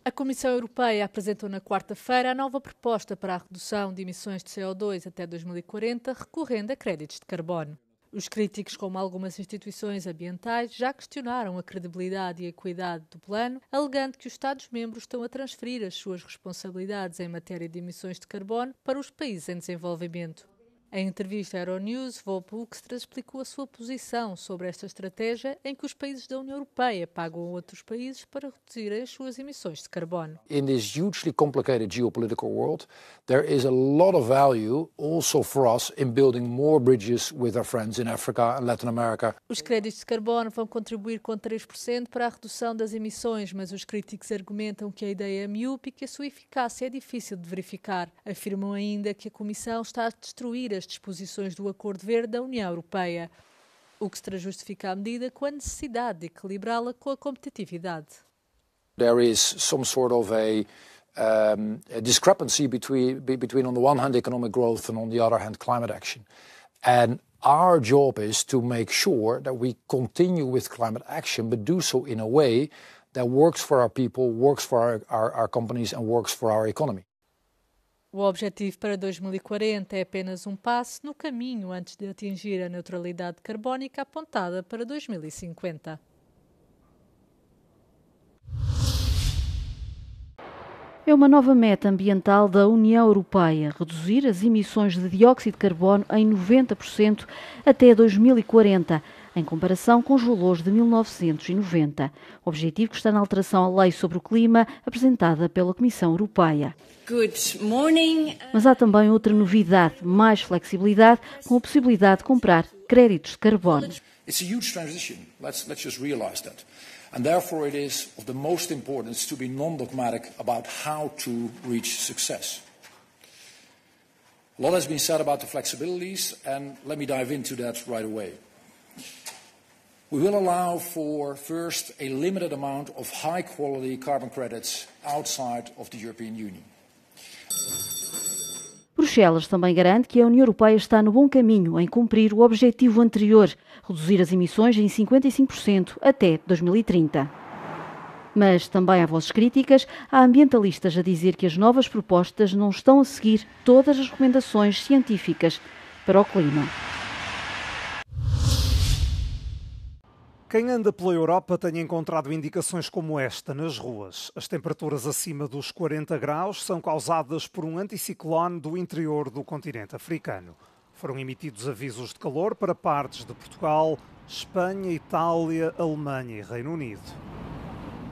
A Comissão Europeia apresentou na quarta-feira a nova proposta para a redução de emissões de CO2 até 2040, recorrendo a créditos de carbono. Os críticos, como algumas instituições ambientais, já questionaram a credibilidade e a equidade do plano, alegando que os Estados-membros estão a transferir as suas responsabilidades em matéria de emissões de carbono para os países em desenvolvimento. Em entrevista à Euronews, Wopke Hoekstra explicou a sua posição sobre esta estratégia em que os países da União Europeia pagam a outros países para reduzirem as suas emissões de carbono. In this hugely complicated geopolitical world, there is a lot of value also for us in building more bridges with our friends in Africa and Latin America. Os créditos de carbono vão contribuir com 3% para a redução das emissões, mas os críticos argumentam que a ideia é miúpe e que a sua eficácia é difícil de verificar. Afirmam ainda que a Comissão está a destruir as disposições do Acordo Verde da União Europeia, o que se justifica a medida com a necessidade de equilibrá-la com a competitividade. There is some sort of a discrepancy between on the one hand economic growth and on the other hand climate action. And our job is to make sure that we continue with climate action, but do so in a way that works for our people, works for our companies and works for our economy. O objetivo para 2040 é apenas um passo no caminho antes de atingir a neutralidade carbónica apontada para 2050. É uma nova meta ambiental da União Europeia, reduzir as emissões de dióxido de carbono em 90% até 2040, em comparação com os valores de 1990. Objetivo que está na alteração à Lei sobre o Clima, apresentada pela Comissão Europeia. Good morning. Mas há também outra novidade, mais flexibilidade, com a possibilidade de comprar créditos de carbono. It's a huge transition. Let's just realize that. And therefore it is of the most importance to be non-dogmatic about how to reach success. A lot has been said about the flexibilities, and let me dive into that right away. We will allow for, first, a limited amount of high-quality carbon credits outside of the European Union. Bruxelas também garante que a União Europeia está no bom caminho em cumprir o objetivo anterior, reduzir as emissões em 55% até 2030. Mas também há vozes críticas, há ambientalistas a dizer que as novas propostas não estão a seguir todas as recomendações científicas para o clima. Quem anda pela Europa tem encontrado indicações como esta nas ruas. As temperaturas acima dos 40 graus são causadas por um anticiclone do interior do continente africano. Foram emitidos avisos de calor para partes de Portugal, Espanha, Itália, Alemanha e Reino Unido.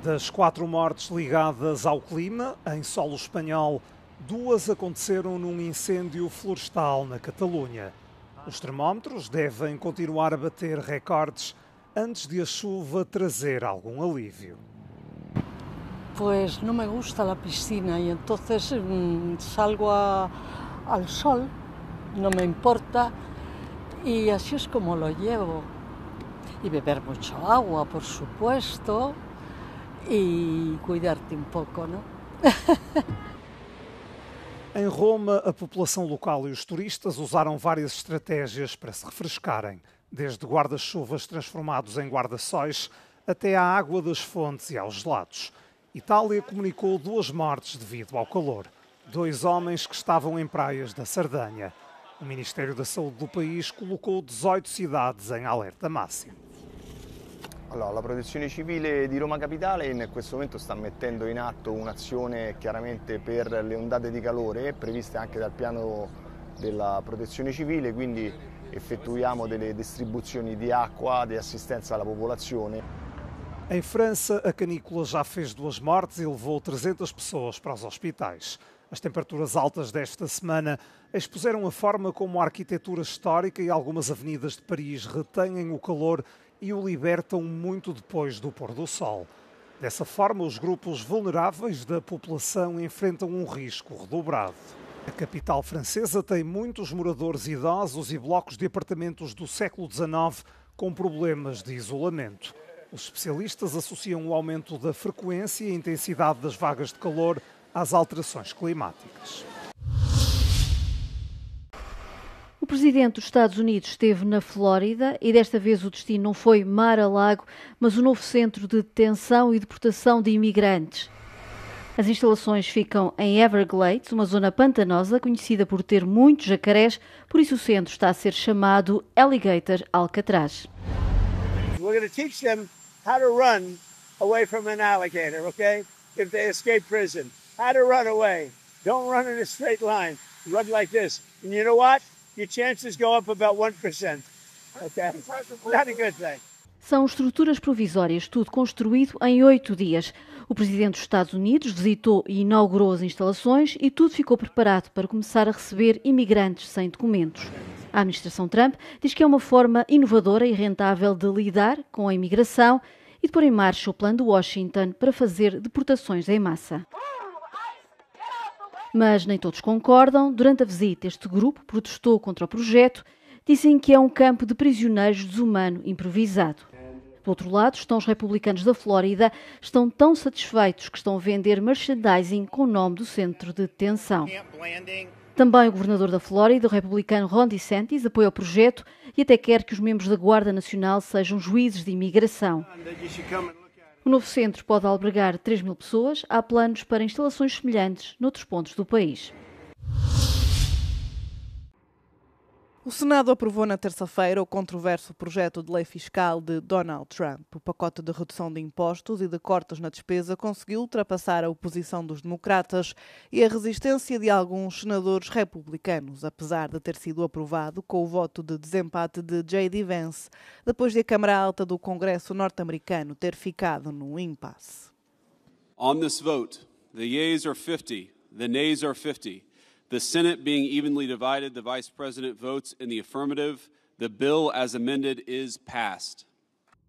Das 4 mortes ligadas ao clima, em solo espanhol, 2 aconteceram num incêndio florestal na Catalunha. Os termómetros devem continuar a bater recordes antes de a chuva trazer algum alívio. Pues no me gusta la piscina y entonces salgo al sol, no me importa y así es como lo llevo. Y beber mucho agua, por supuesto, y cuidarte un poco, ¿no? Em Roma, a população local e os turistas usaram várias estratégias para se refrescarem, desde guarda-chuvas transformados em guarda-sóis até à água das fontes e aos gelados. Itália comunicou 2 mortes devido ao calor. 2 homens que estavam em praias da Sardanha. O Ministério da Saúde do país colocou 18 cidades em alerta máximo. Allora, la Protezione Civile di Roma Capitale in questo momento sta mettendo in atto un'azione chiaramente per le ondate di calore, previste anche dal piano della Protezione Civile, quindi effettuiamo delle distribuzioni di acqua, di assistenza alla popolazione. Em França, a canícula já fez 2 mortes e levou 300 pessoas para os hospitais. As temperaturas altas desta semana expuseram a forma como a arquitetura histórica e algumas avenidas de Paris retêm o calor e o libertam muito depois do pôr do sol. Dessa forma, os grupos vulneráveis da população enfrentam um risco redobrado. A capital francesa tem muitos moradores idosos e blocos de apartamentos do século XIX com problemas de isolamento. Os especialistas associam o aumento da frequência e intensidade das vagas de calor às alterações climáticas. O presidente dos Estados Unidos esteve na Flórida e desta vez o destino não foi Mar-a-Lago, mas o novo centro de detenção e deportação de imigrantes. As instalações ficam em Everglades, uma zona pantanosa conhecida por ter muitos jacarés, por isso o centro está a ser chamado Alligator Alcatraz. We're going to teach them how to run away from an alligator, okay? If they escape prison, how to run away. Don't run in a straight line. Run like this. And you know what? Your chances go up about 1%. Okay? Not a good thing. São estruturas provisórias, tudo construído em 8 dias. O presidente dos Estados Unidos visitou e inaugurou as instalações e tudo ficou preparado para começar a receber imigrantes sem documentos. A administração Trump diz que é uma forma inovadora e rentável de lidar com a imigração e de pôr em marcha o plano de Washington para fazer deportações em massa. Mas nem todos concordam. Durante a visita, este grupo protestou contra o projeto. Dizem que é um campo de prisioneiros desumano improvisado. Do outro lado, estão os republicanos da Flórida, estão tão satisfeitos que estão a vender merchandising com o nome do centro de detenção. Também o governador da Flórida, o republicano Ron DeSantis, apoia o projeto e até quer que os membros da Guarda Nacional sejam juízes de imigração. O novo centro pode albergar 3.000 pessoas. Há planos para instalações semelhantes noutros pontos do país. O Senado aprovou na terça-feira o controverso projeto de lei fiscal de Donald Trump. O pacote de redução de impostos e de cortes na despesa conseguiu ultrapassar a oposição dos democratas e a resistência de alguns senadores republicanos, apesar de ter sido aprovado com o voto de desempate de J.D. Vance, depois de a Câmara Alta do Congresso norte-americano ter ficado num impasse. On this vote, the yeas are 50, the nays are 50. The Senate being evenly divided, the Vice President votes in the affirmative. The bill as amended is passed.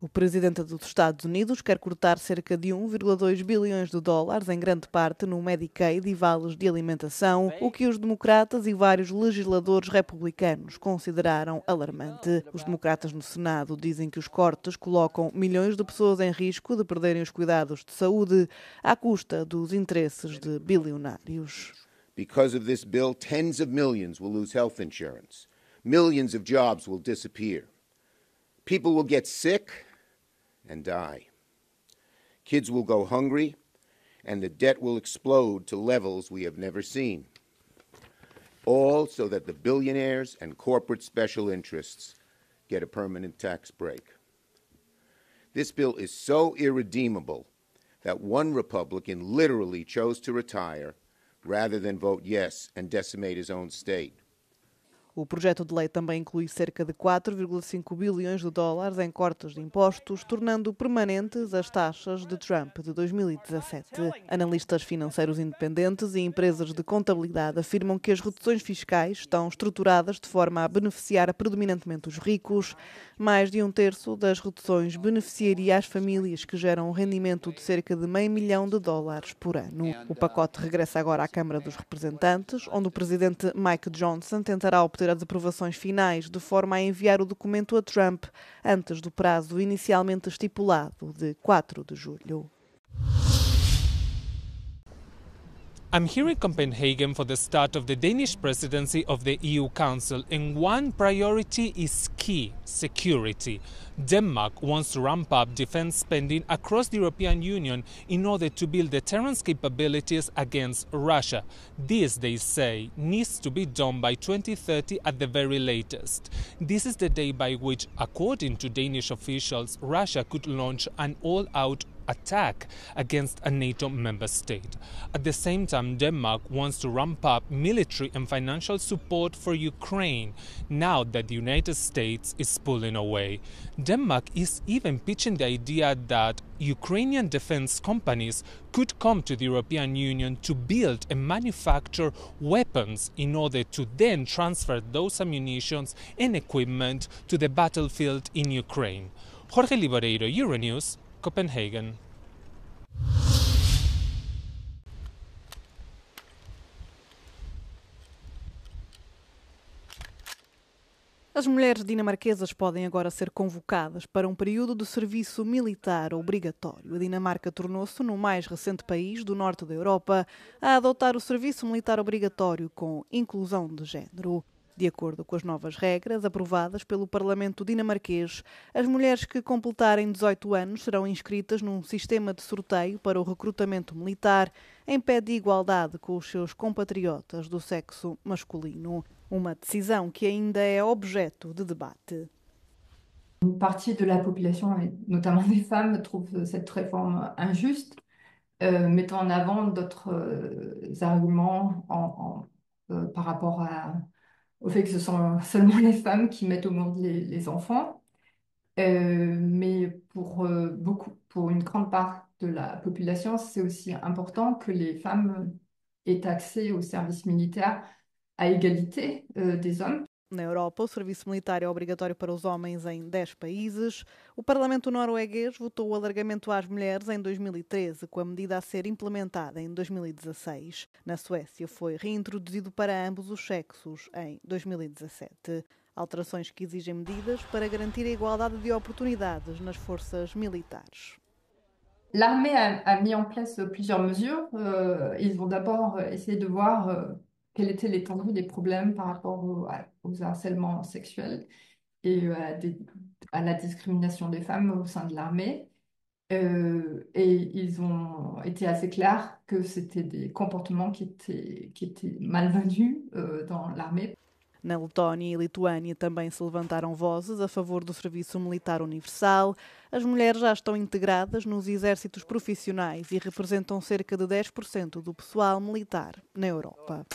O presidente dos Estados Unidos quer cortar cerca de 1,2 bilhões de dólares, em grande parte no Medicaid e vales de alimentação, o que os democratas e vários legisladores republicanos consideraram alarmante. Os democratas no Senado dizem que os cortes colocam milhões de pessoas em risco de perderem os cuidados de saúde à custa dos interesses de bilionários. Because of this bill, tens of millions will lose health insurance. Millions of jobs will disappear. People will get sick and die. Kids will go hungry, and the debt will explode to levels we have never seen. All so that the billionaires and corporate special interests get a permanent tax break. This bill is so irredeemable that one Republican literally chose to retire rather than vote yes and decimate his own state. O projeto de lei também inclui cerca de 4,5 bilhões de dólares em cortes de impostos, tornando permanentes as taxas de Trump de 2017. Analistas financeiros independentes e empresas de contabilidade afirmam que as reduções fiscais estão estruturadas de forma a beneficiar predominantemente os ricos. Mais de 1/3 das reduções beneficiaria as famílias que geram um rendimento de cerca de $500 milhão por ano. O pacote regressa agora à Câmara dos Representantes, onde o presidente Mike Johnson tentará obter as aprovações finais de forma a enviar o documento a Trump antes do prazo inicialmente estipulado de 4 de julho. I'm here in Copenhagen for the start of the Danish presidency of the EU Council, and one priority is key: security. Denmark wants to ramp up defense spending across the European Union in order to build deterrence capabilities against Russia. This, they say, needs to be done by 2030 at the very latest. This is the day by which, according to Danish officials, Russia could launch an all-out attack against a NATO member state. At the same time, Denmark wants to ramp up military and financial support for Ukraine now that the United States is pulling away. Denmark is even pitching the idea that Ukrainian defense companies could come to the European Union to build and manufacture weapons in order to then transfer those ammunitions and equipment to the battlefield in Ukraine. Jorge Liboreiro, Euronews, Copenhagen. As mulheres dinamarquesas podem agora ser convocadas para um período de serviço militar obrigatório. A Dinamarca tornou-se no mais recente país do norte da Europa a adotar o serviço militar obrigatório com inclusão de género. De acordo com as novas regras aprovadas pelo Parlamento dinamarquês, as mulheres que completarem 18 anos serão inscritas num sistema de sorteio para o recrutamento militar em pé de igualdade com os seus compatriotas do sexo masculino. Uma decisão que ainda é objeto de debate. Une partie de la population, et notamment des femmes, trouve cette réforme injuste, mettant en avant d'autres arguments par rapport au fait que ce sont seulement les femmes qui mettent au monde les enfants. Mais pour une grande part de la population, c'est aussi important que les femmes aient accès au service militaire à égalité des hommes. Na Europa, o serviço militar é obrigatório para os homens em 10 países. O Parlamento norueguês votou o alargamento às mulheres em 2013, com a medida a ser implementada em 2016. Na Suécia, foi reintroduzido para ambos os sexos em 2017. Alterações que exigem medidas para garantir a igualdade de oportunidades nas forças militares. L'armée a mis en place plusieurs mesures. Ils vont d'abord essayer de voir quelle était l'étendue des problèmes par rapport aux harcèlements sexuels et à la discrimination des femmes au sein de l'armée. Et ils ont été assez clairs que c'était des comportements qui étaient malvenus dans l'armée. Na Letónia e Lituânia também se levantaram vozes a favor do serviço militar universal. As mulheres já estão integradas nos exércitos profissionais e representam cerca de 10% do pessoal militar na Europa.